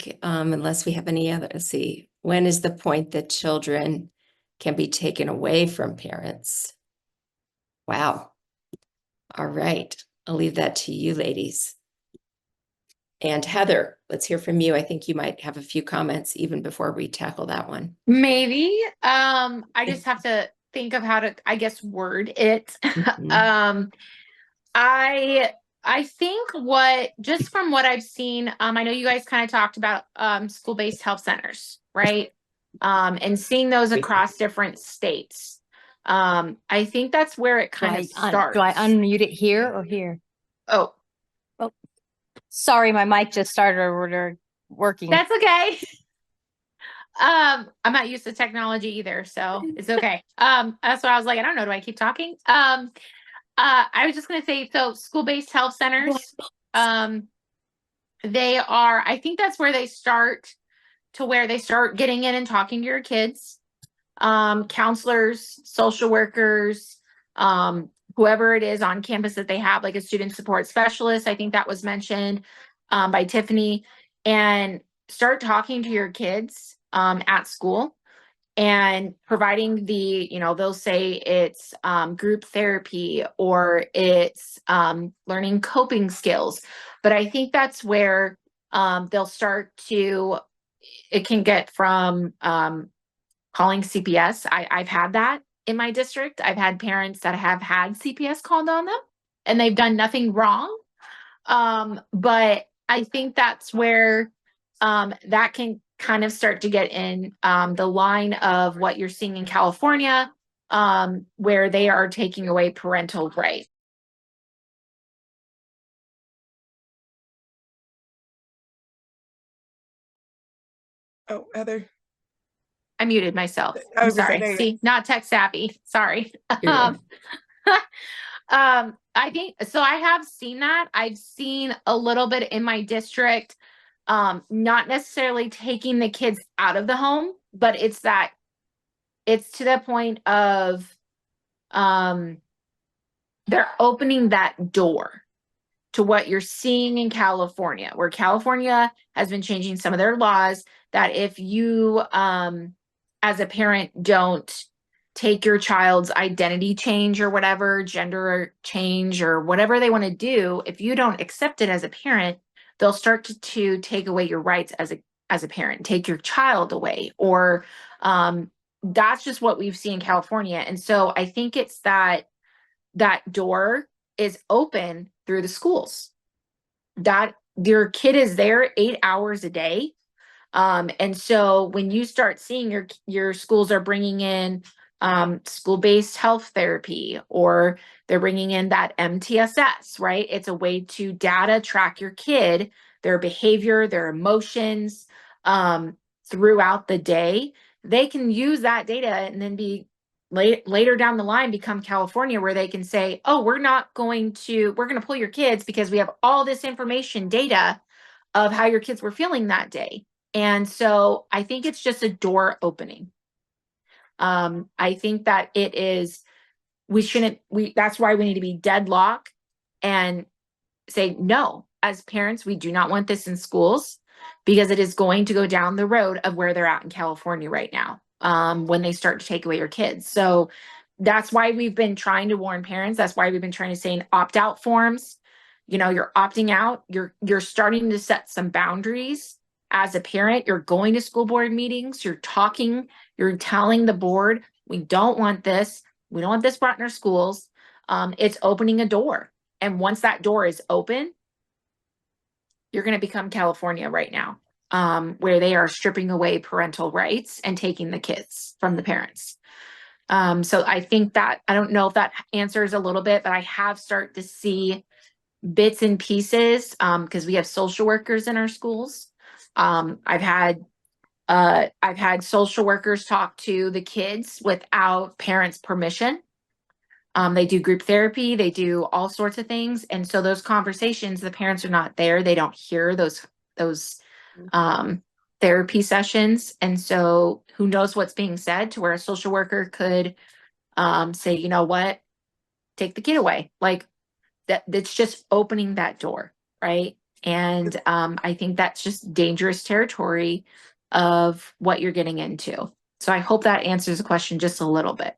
think, unless we have any other, let's see, when is the point that children can be taken away from parents? Wow. All right. I'll leave that to you, ladies. And Heather, let's hear from you. I think you might have a few comments even before we tackle that one. Maybe. I just have to think of how to, I guess, word it. I think just from what I've seen, I know you guys kind of talked about school-based health centers, right? And seeing those across different states. I think that's where it kind of starts. Do I unmute it here or here? Oh, sorry, my mic just started working. that's okay. I'm not used to technology either, so it's okay. That's why I was like, I don't know, do I keep talking? I was just gonna say, so school-based health centers, they are, I think that's where they start getting in and talking to your kids. Counselors, social workers, whoever it is on campus that they have, like a student support specialist, I think that was mentioned by Tiffany, and start talking to your kids at school and providing they'll say it's group therapy or it's learning coping skills. But I think that's where they'll start to, it can get from calling CPS. I've had that in my district. I've had parents that have had CPS called on them and they've done nothing wrong. But I think that's where that can kind of start to get in the line of what you're seeing in California, where they are taking away parental rights. Oh, Heather. I muted myself. I'm sorry. See, not tech savvy. Sorry. I think so. I have seen that. I've seen a little bit in my district, not necessarily taking the kids out of the home, but it's to the point of they're opening that door to what you're seeing in California, where California has been changing some of their laws that if you as a parent don't take your child's identity change or whatever, gender change or whatever they want to do, if you don't accept it as a parent, they'll start to take away your rights as a parent, take your child away, or that's just what we've seen in California. And so I think it's that door is open through the schools, that your kid is there 8 hours a day. And so when you start seeing your schools are bringing in school-based health therapy, or they're bringing in that MTSS, right? It's a way to data track your kid, their behavior, their emotions throughout the day. They can use that data and then be later down the line become California, where they can say, oh, we're going to pull your kids because we have all this information data of how your kids were feeling that day. And so I think it's just a door opening. I think that it is, that's why we need to be deadlock and say, no, as parents, we do not want this in schools, because it is going to go down the road of where they're at in California right now, when they start to take away your kids. So that's why we've been trying to warn parents. That's why we've been trying to say in opt-out forms, you're opting out, you're starting to set some boundaries. As a parent, you're going to school board meetings, you're talking, you're telling the board, we don't want this. We don't want this brought in our schools. It's opening a door. And once that door is open, you're going to become California right now, where they are stripping away parental rights and taking the kids from the parents. So I think that, I don't know if that answers a little bit, but I have started to see bits and pieces, because we have social workers in our schools. I've had social workers talk to the kids without parents' permission. They do group therapy, they do all sorts of things. And so those conversations, the parents are not there. They don't hear those therapy sessions. And so who knows what's being said, to where a social worker could say, you know what, take the kid away. Like that's just opening that door, right? And I think that's just dangerous territory of what you're getting into. So I hope that answers the question just a little bit.